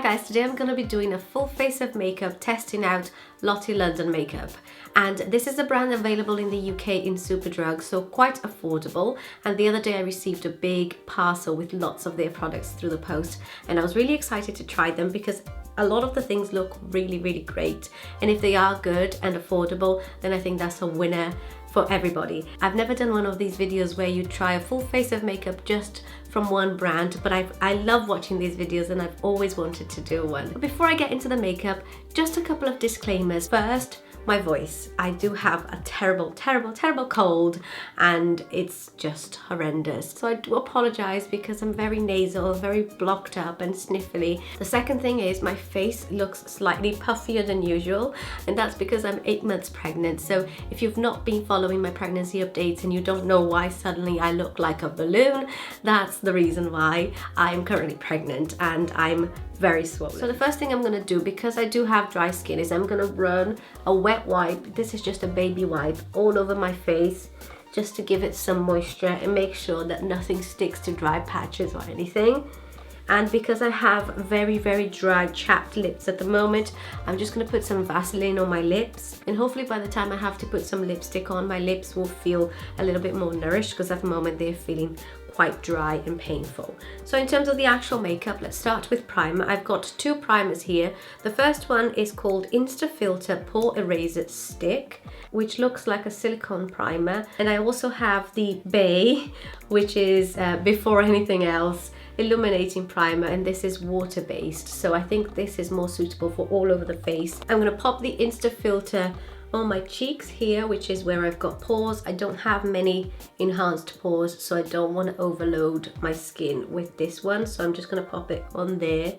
guys, today I'm going to be doing a full face of makeup testing out Lottie London Makeup, and this is a brand available in the UK in Superdrug, so quite affordable. And the other day I received a big parcel with lots of their products through the post, and I was really excited to try them because a lot of the things look really great, and if they are good and affordable, then I think that's a winner for everybody. I've never done one of these videos where you try a full face of makeup just from one brand, but I love watching these videos and I've always wanted to do one. But before I get into the makeup, just a couple of disclaimers. First, my voice. I do have a terrible cold and it's just horrendous. So I do apologize because I'm very nasal, very blocked up and sniffly. The second thing is my face looks slightly puffier than usual, and that's because I'm 8 months pregnant. So if you've not been following my pregnancy updates and you don't know why suddenly I look like a balloon, that's the reason why. I'm currently pregnant and I'm very swollen. So the first thing I'm gonna do, because I do have dry skin, is I'm gonna run a wet wipe. This is just a baby wipe all over my face just to give it some moisture and make sure that nothing sticks to dry patches or anything. And because I have very dry chapped lips at the moment, I'm just going to put some Vaseline on my lips, and hopefully by the time I have to put some lipstick on, my lips will feel a little bit more nourished, because at the moment they're feeling quite dry and painful. So in terms of the actual makeup, let's start with primer. I've got two primers here. The first one is called Insta Filter Pore Eraser Stick, which looks like a silicone primer, and I also have the BAE, which is before anything else, Illuminating Primer, and this is water based, so I think this is more suitable for all over the face. I'm going to pop the Insta Filter on my cheeks here, which is where I've got pores. I don't have many enhanced pores, so I don't want to overload my skin with this one, so I'm just going to pop it on there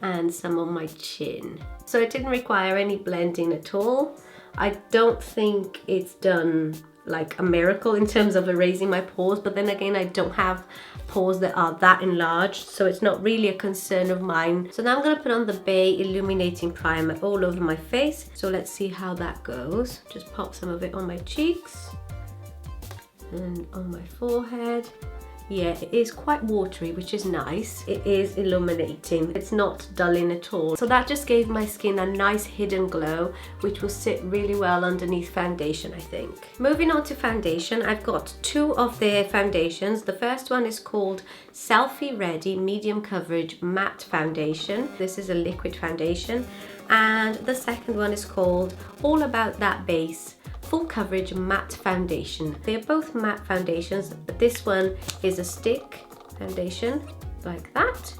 and some on my chin. So it didn't require any blending at all. I don't think it's done like a miracle in terms of erasing my pores, but then again I don't have pores that are that enlarged, so it's not really a concern of mine. So now I'm going to put on the BAE Illuminating Primer all over my face, so let's see how that goes. Just pop some of it on my cheeks and on my forehead. Yeah, it is quite watery, which is nice. It is illuminating. It's not dulling at all. So that just gave my skin a nice hidden glow, which will sit really well underneath foundation, I think. Moving on to foundation, I've got two of their foundations. The first one is called Selfie Ready Medium Coverage Matte Foundation. This is a liquid foundation. And the second one is called All About That Base Full Coverage Matte Foundation. They are both matte foundations, but this one is a stick foundation like that,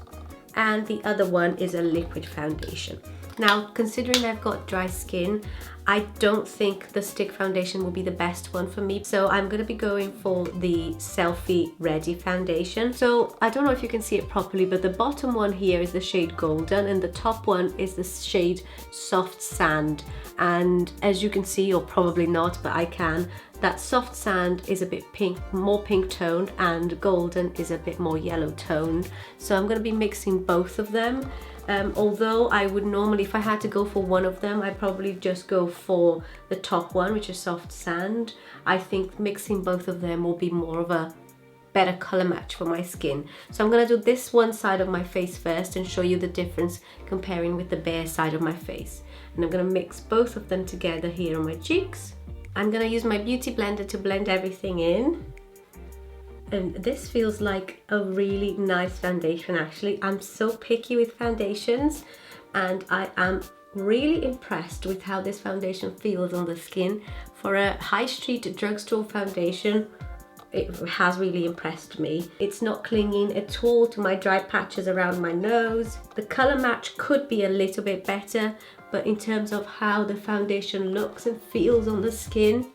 and the other one is a liquid foundation. Now, considering I've got dry skin, I don't think the stick foundation will be the best one for me, so I'm going to be going for the Selfie Ready foundation. So I don't know if you can see it properly, but the bottom one here is the shade Golden and the top one is the shade Soft Sand. And as you can see, or probably not, but I can, that Soft Sand is a bit pink, more pink toned, and Golden is a bit more yellow toned. So I'm going to be mixing both of them. Although I would normally, if I had to go for one of them, I'd probably just go for the top one, which is Soft Sand. I think mixing both of them will be more of a better color match for my skin. So I'm going to do this one side of my face first and show you the difference comparing with the bare side of my face. And I'm going to mix both of them together here on my cheeks. I'm going to use my beauty blender to blend everything in. And this feels like a really nice foundation actually. I'm so picky with foundations, and I am really impressed with how this foundation feels on the skin. For a high street drugstore foundation, it has really impressed me. It's not clinging at all to my dry patches around my nose. The color match could be a little bit better, but in terms of how the foundation looks and feels on the skin,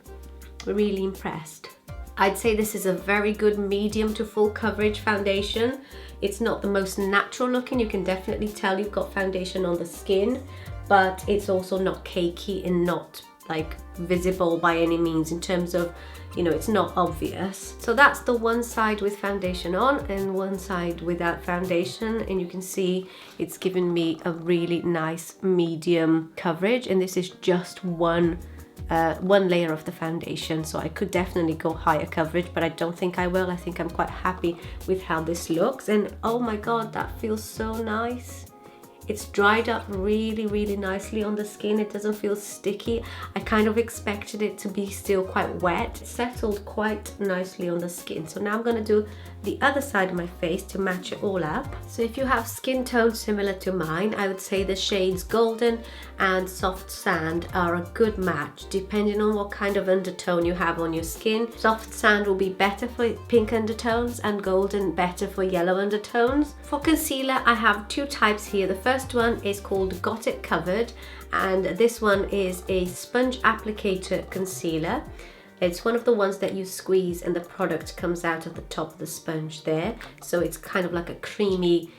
really impressed. I'd say this is a very good medium to full coverage foundation. It's not the most natural looking. You can definitely tell you've got foundation on the skin, but it's also not cakey and not like visible by any means in terms of, you know, it's not obvious. So that's the one side with foundation on and one side without foundation, and you can see it's given me a really nice medium coverage, and this is just one layer of the foundation, so I could definitely go higher coverage, but I don't think I will. I think I'm quite happy with how this looks, and oh my god, that feels so nice. It's dried up really nicely on the skin. It doesn't feel sticky. I kind of expected it to be still quite wet. It settled quite nicely on the skin. So now I'm going to do the other side of my face to match it all up. So if you have skin tone similar to mine, I would say the shades Golden and Soft Sand are a good match depending on what kind of undertone you have on your skin. Soft Sand will be better for pink undertones and Golden better for yellow undertones. For concealer, I have two types here. The first one is called Got It Covered, and this one is a sponge applicator concealer. It's one of the ones that you squeeze and the product comes out of the top of the sponge there. So it's kind of like a creamy,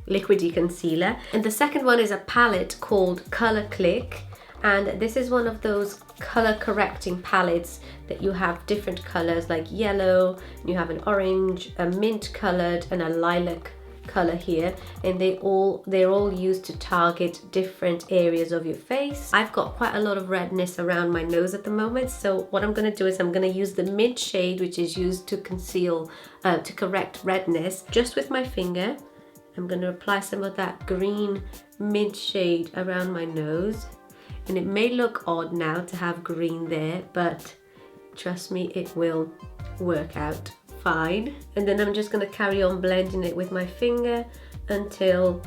liquidy concealer. And the second one is a palette called Clique. And this is one of those color correcting palettes that you have different colors like yellow, you have an orange, a mint colored and a lilac color here, and they're all used to target different areas of your face. I've got quite a lot of redness around my nose at the moment, so what I'm going to do is I'm going to use the mint shade, which is used to conceal, to correct redness, just with my finger. I'm going to apply some of that green mint shade around my nose, and it may look odd now to have green there, but trust me, it will work out fine. And then I'm just going to carry on blending it with my finger until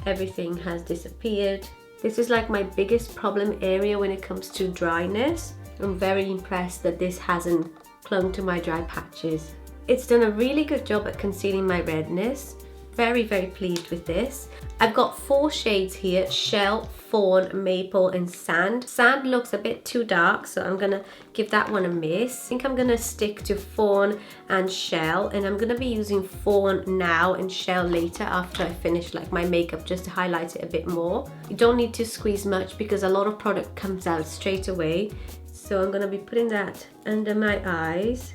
everything has disappeared. This is like my biggest problem area when it comes to dryness. I'm very impressed that this hasn't clung to my dry patches. It's done a really good job at concealing my redness. Very pleased with this. I've got 4 shades here: Shell, Fawn, Maple and Sand. Sand looks a bit too dark, so I'm gonna give that one a miss. I think I'm gonna stick to Fawn and Shell, and I'm gonna be using Fawn now and Shell later after I finish like my makeup, just to highlight it a bit more. You don't need to squeeze much because a lot of product comes out straight away. So I'm gonna be putting that under my eyes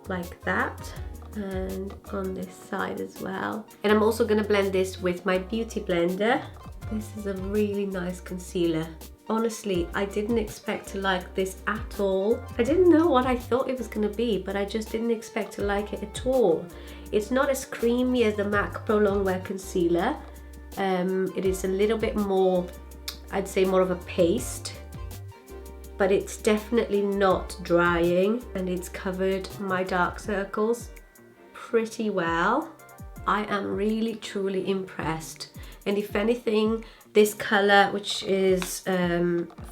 like that, and on this side as well. And I'm also going to blend this with my beauty blender. This is a really nice concealer. Honestly, I didn't expect to like this at all. I didn't know what I thought it was going to be, but I just didn't expect to like it at all. It's not as creamy as the MAC Pro Longwear concealer. It is a little bit more, I'd say more of a paste, but it's definitely not drying, and it's covered my dark circles pretty well. I am really truly impressed, and if anything, this color, which is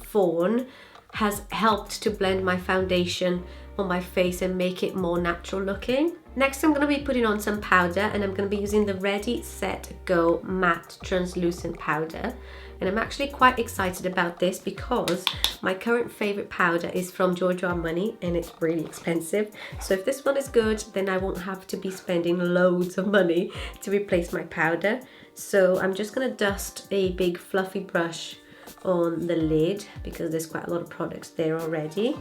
Fawn, has helped to blend my foundation on my face and make it more natural looking. Next, I'm going to be putting on some powder, and I'm going to be using the Ready Set Go Matte Translucent Powder. And I'm actually quite excited about this because my current favorite powder is from Giorgio Armani, and it's really expensive. So if this one is good, then I won't have to be spending loads of money to replace my powder. So I'm just going to dust a big fluffy brush on the lid because there's quite a lot of products there already,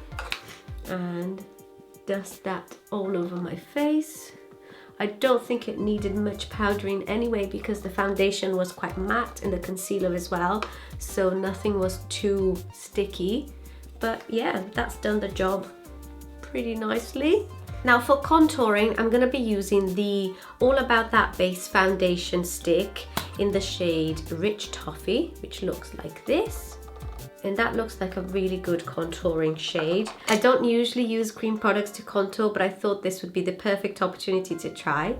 and dust that all over my face. I don't think it needed much powdering anyway because the foundation was quite matte and the concealer as well, so nothing was too sticky. But yeah, that's done the job pretty nicely. Now for contouring, I'm going to be using the All About That Base foundation stick in the shade Rich Toffee, which looks like this. And that looks like a really good contouring shade. I don't usually use cream products to contour, but I thought this would be the perfect opportunity to try.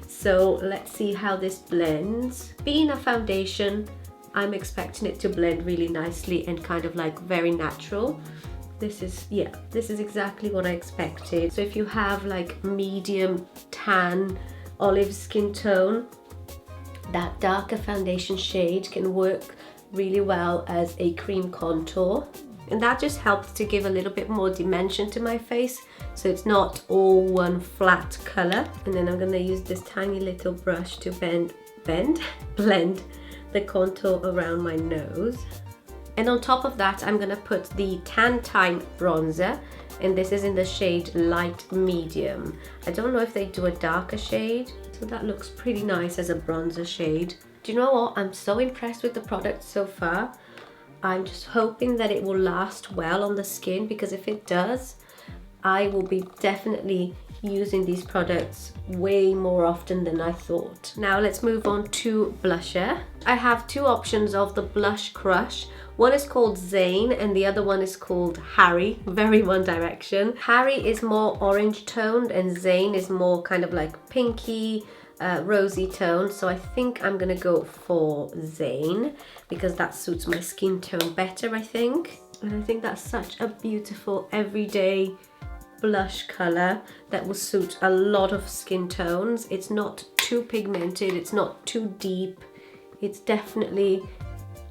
So let's see how this blends. Being a foundation, I'm expecting it to blend really nicely and kind of like very natural. This is exactly what I expected. So if you have like medium tan olive skin tone, that darker foundation shade can work really well as a cream contour, and that just helps to give a little bit more dimension to my face, so it's not all one flat color. And then I'm going to use this tiny little brush to blend the contour around my nose. And on top of that, I'm going to put the Tan Time bronzer, and this is in the shade Light Medium. I don't know if they do a darker shade, so that looks pretty nice as a bronzer shade. Do you know what? I'm so impressed with the product so far. I'm just hoping that it will last well on the skin, because if it does, I will be definitely using these products way more often than I thought. Now let's move on to blusher. I have two options of the Blush Crush. One is called Zane and the other one is called Harry, very One Direction. Harry is more orange toned and Zane is more kind of like pinky, rosy tone. So I think I'm gonna go for Zane because that suits my skin tone better, I think. And I think that's such a beautiful everyday blush color that will suit a lot of skin tones. It's not too pigmented, it's not too deep. It's definitely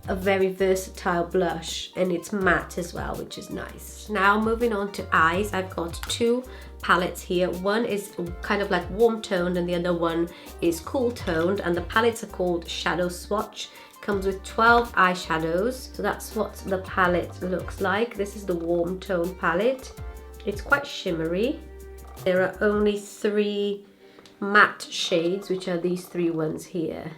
a very versatile blush and it's matte as well, which is nice. Now moving on to eyes, I've got two palettes here. One is kind of like warm toned and the other one is cool toned, and the palettes are called Shadow Swatch. Comes with 12 eyeshadows. So that's what the palette looks like. This is the warm tone palette. It's quite shimmery. There are only 3 matte shades, which are these 3 ones here.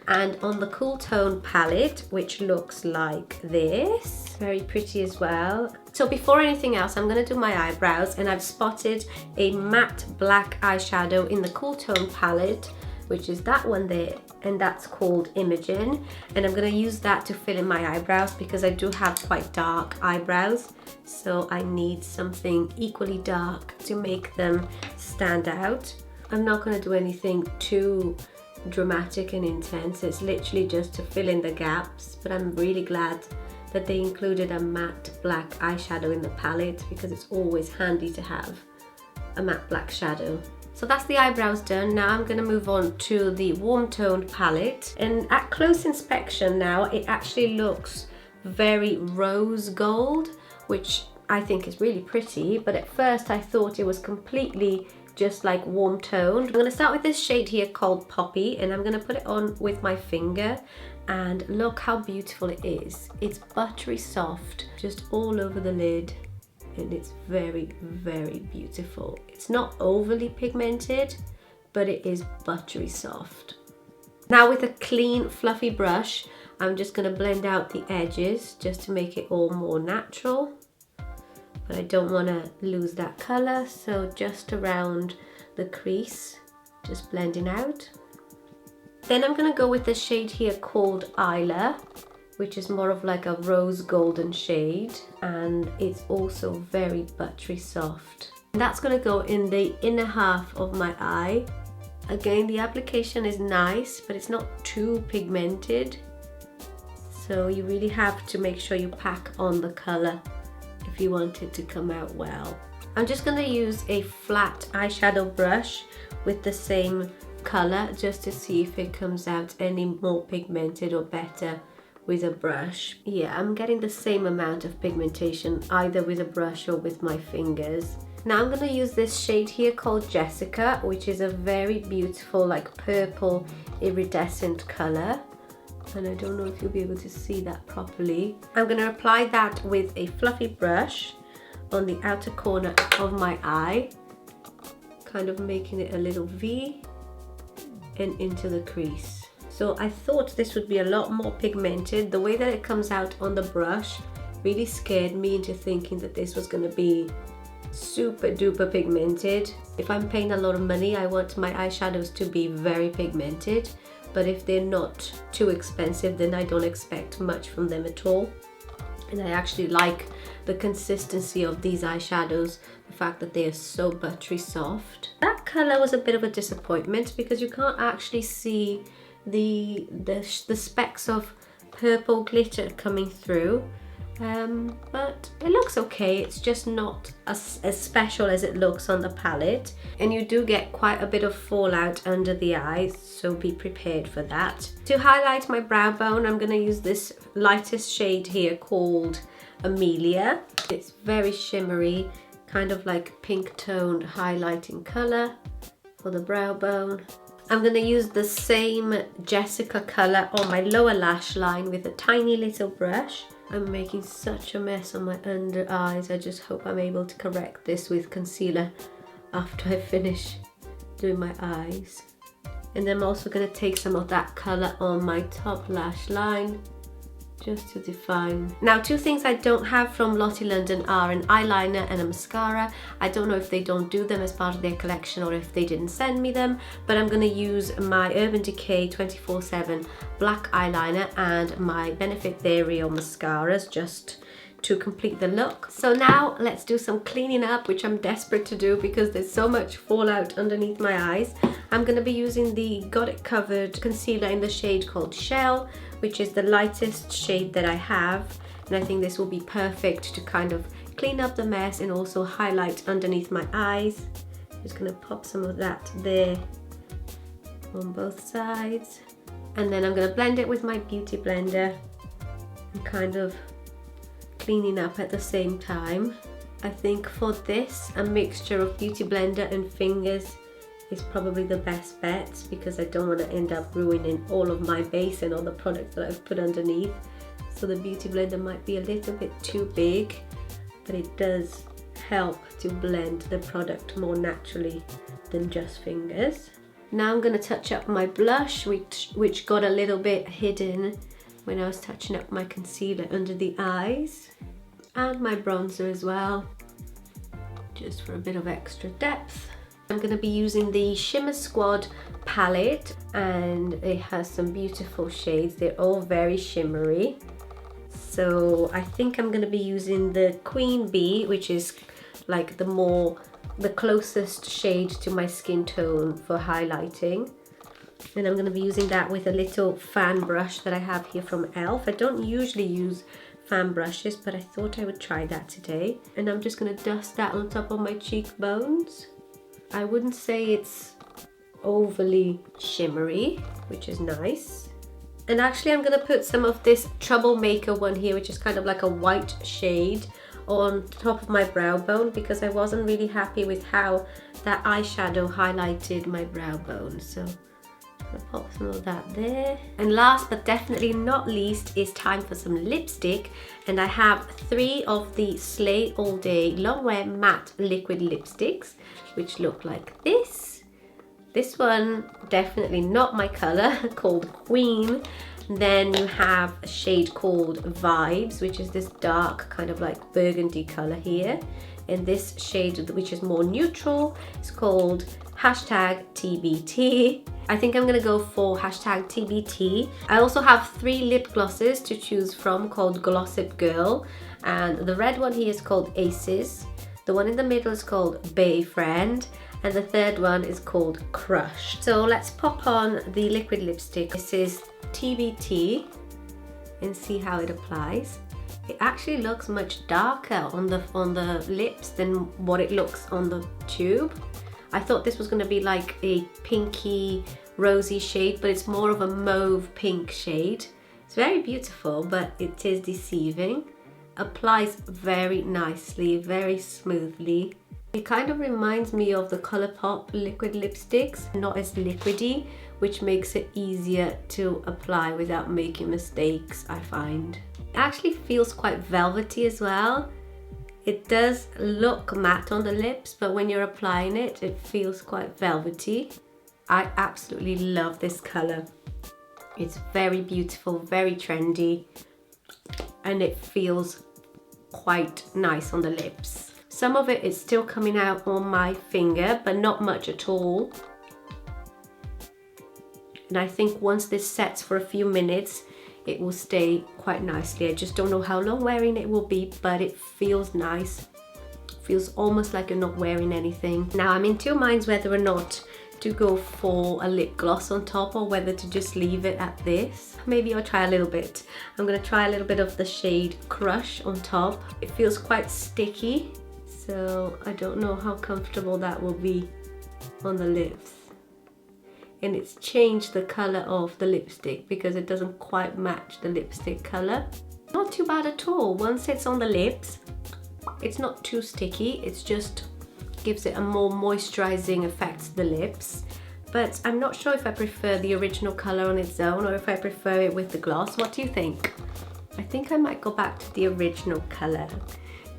And on the cool tone palette, which looks like this, very pretty as well. So before anything else, I'm gonna do my eyebrows, and I've spotted a matte black eyeshadow in the cool tone palette, which is that one there, and that's called Imogen. And I'm gonna use that to fill in my eyebrows because I do have quite dark eyebrows. So I need something equally dark to make them stand out. I'm not gonna do anything too dramatic and intense. It's literally just to fill in the gaps, but I'm really glad that they included a matte black eyeshadow in the palette because it's always handy to have a matte black shadow. So that's the eyebrows done. Now I'm going to move on to the warm toned palette, and at close inspection now it actually looks very rose gold, which I think is really pretty, but at first I thought it was completely just like warm toned. I'm going to start with this shade here called Poppy, and I'm going to put it on with my finger, and look how beautiful it is. It's buttery soft just all over the lid, and it's very, very beautiful. It's not overly pigmented, but it is buttery soft. Now with a clean fluffy brush, I'm just going to blend out the edges just to make it all more natural. But I don't want to lose that color, so just around the crease, just blending out. Then I'm going to go with the shade here called Isla, which is more of like a rose golden shade, and it's also very buttery soft. And that's going to go in the inner half of my eye. Again, the application is nice, but it's not too pigmented, so you really have to make sure you pack on the color if you want it to come out well. I'm just going to use a flat eyeshadow brush with the same color just to see if it comes out any more pigmented or better with a brush. Yeah, I'm getting the same amount of pigmentation either with a brush or with my fingers. Now I'm going to use this shade here called Jessica, which is a very beautiful like purple iridescent color. And I don't know if you'll be able to see that properly. I'm going to apply that with a fluffy brush on the outer corner of my eye, kind of making it a little V and into the crease. So I thought this would be a lot more pigmented. The way that it comes out on the brush really scared me into thinking that this was going to be super duper pigmented. If I'm paying a lot of money, I want my eyeshadows to be very pigmented. But if they're not too expensive, then I don't expect much from them at all. And I actually like the consistency of these eyeshadows, the fact that they are so buttery soft. That color was a bit of a disappointment because you can't actually see the specks of purple glitter coming through. But it looks okay. It's just not as special as it looks on the palette, and you do get quite a bit of fallout under the eyes, so be prepared for that. To highlight my brow bone, I'm going to use this lightest shade here called Amelia. It's very shimmery, kind of like pink toned highlighting color for the brow bone. I'm going to use the same Jessica color on my lower lash line with a tiny little brush. I'm making such a mess on my under eyes. I just hope I'm able to correct this with concealer after I finish doing my eyes. And then I'm also going to take some of that color on my top lash line just to define. Now, two things I don't have from Lottie London are an eyeliner and a mascara. I don't know if they don't do them as part of their collection or if they didn't send me them, but I'm going to use my Urban Decay 24/7 black eyeliner and my Benefit Therial mascaras just to complete the look. So now let's do some cleaning up, which I'm desperate to do because there's so much fallout underneath my eyes. I'm going to be using the Got It Covered concealer in the shade called Shell, which is the lightest shade that I have, and I think this will be perfect to kind of clean up the mess and also highlight underneath my eyes. Just going to pop some of that there on both sides, and then I'm going to blend it with my beauty blender and kind of cleaning up at the same time. I think for this, a mixture of beauty blender and fingers is probably the best bet because I don't want to end up ruining all of my base and all the products that I've put underneath. So the beauty blender might be a little bit too big, but it does help to blend the product more naturally than just fingers. Now I'm going to touch up my blush, which got a little bit hidden when I was touching up my concealer under the eyes, and my bronzer as well, just for a bit of extra depth. I'm going to be using the Shimmer Squad palette, and it has some beautiful shades. They're all very shimmery. So I think I'm going to be using the Queen Bee, which is like the closest shade to my skin tone for highlighting. And I'm going to be using that with a little fan brush that I have here from e.l.f. I don't usually use fan brushes, but I thought I would try that today. And I'm just going to dust that on top of my cheekbones. I wouldn't say it's overly shimmery, which is nice. And actually I'm going to put some of this Troublemaker one here, which is kind of like a white shade, on top of my brow bone because I wasn't really happy with how that eyeshadow highlighted my brow bone. So I'll pop some of that there. And last but definitely not least is time for some lipstick, and I have 3 of the Slay All Day Longwear Matte Liquid Lipsticks, which look like this. This one definitely not my color, called Queen. Then you have a shade called Vibes, which is this dark kind of like burgundy color here, and this shade, which is more neutral, is called #TBT. I think I'm gonna go for #TBT. I also have 3 lip glosses to choose from called Glossip Girl, and the red one here is called Aces, the one in the middle is called Bay Friend, and the third one is called Crush. So let's pop on the liquid lipstick. This is TBT, and see how it applies. It actually looks much darker on the lips than what it looks on the tube. I thought this was going to be like a pinky rosy shade, but it's more of a mauve pink shade. It's very beautiful, but it is deceiving. Applies very nicely, very smoothly. It kind of reminds me of the ColourPop liquid lipsticks, not as liquidy, which makes it easier to apply without making mistakes, I find. It actually feels quite velvety as well. It does look matte on the lips, but when you're applying it, it feels quite velvety. I absolutely love this color. It's very beautiful, very trendy, and it feels quite nice on the lips. Some of it is still coming out on my finger, but not much at all. And I think once this sets for a few minutes, it will stay quite nicely. I just don't know how long wearing it will be, but it feels nice. Feels almost like you're not wearing anything. Now I'm in 2 minds whether or not to go for a lip gloss on top or whether to just leave it at this. Maybe I'll try a little bit. I'm gonna try a little bit of the shade Crush on top. It feels quite sticky, so I don't know how comfortable that will be on the lips. And it's changed the color of the lipstick because it doesn't quite match the lipstick color. Not too bad at all. Once it's on the lips, it's not too sticky. It's just gives it a more moisturizing effect to the lips. But I'm not sure if I prefer the original color on its own or if I prefer it with the gloss. What do you think? I think I might go back to the original color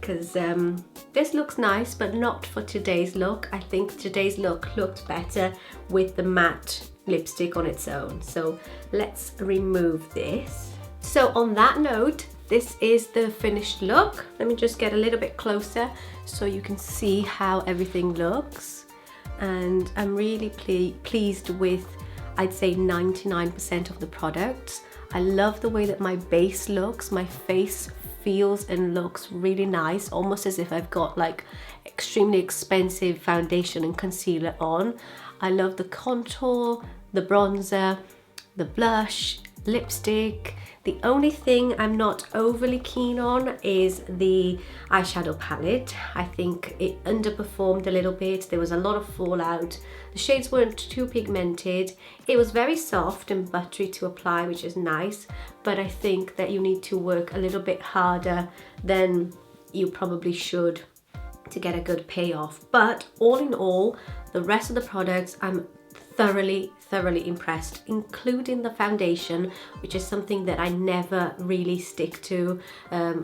because this looks nice, but not for today's look. I think today's look looked better with the matte lipstick on its own. So let's remove this. So on that note, this is the finished look. Let me just get a little bit closer so you can see how everything looks. And I'm really pleased with, I'd say, 99% of the products. I love the way that my base looks. My face feels and looks really nice, almost as if I've got like extremely expensive foundation and concealer on. I love the contour, the bronzer, the blush, lipstick. The only thing I'm not overly keen on is the eyeshadow palette. I think it underperformed a little bit. There was a lot of fallout. The shades weren't too pigmented. It was very soft and buttery to apply, which is nice, but I think that you need to work a little bit harder than you probably should to get a good payoff. But all in all, the rest of the products I'm thoroughly impressed, including the foundation, which is something that I never really stick to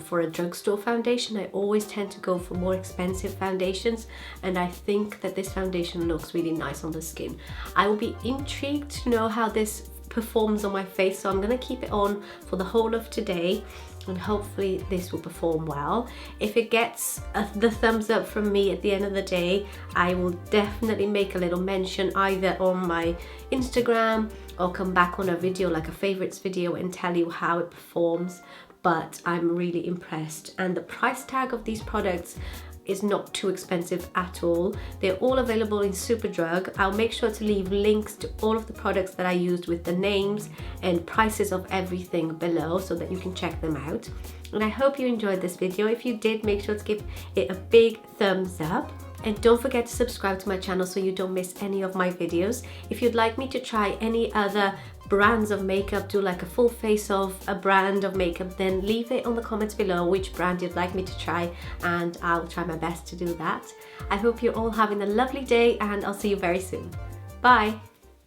for a drugstore foundation. I always tend to go for more expensive foundations, and I think that this foundation looks really nice on the skin. I will be intrigued to know how this performs on my face, so I'm going to keep it on for the whole of today, and hopefully this will perform well. If it gets the thumbs up from me at the end of the day, I will definitely make a little mention either on my Instagram or come back on a video, like a favorites video, and tell you how it performs. But I'm really impressed, and the price tag of these products is not too expensive at all. They're all available in Superdrug. I'll make sure to leave links to all of the products that I used with the names and prices of everything below so that you can check them out. And I hope you enjoyed this video. If you did, make sure to give it a big thumbs up. And don't forget to subscribe to my channel so you don't miss any of my videos. If you'd like me to try any other brands of makeup, do like a full face of a brand of makeup, then leave it on the comments below which brand you'd like me to try, and I'll try my best to do that. I hope you're all having a lovely day, and I'll see you very soon. Bye!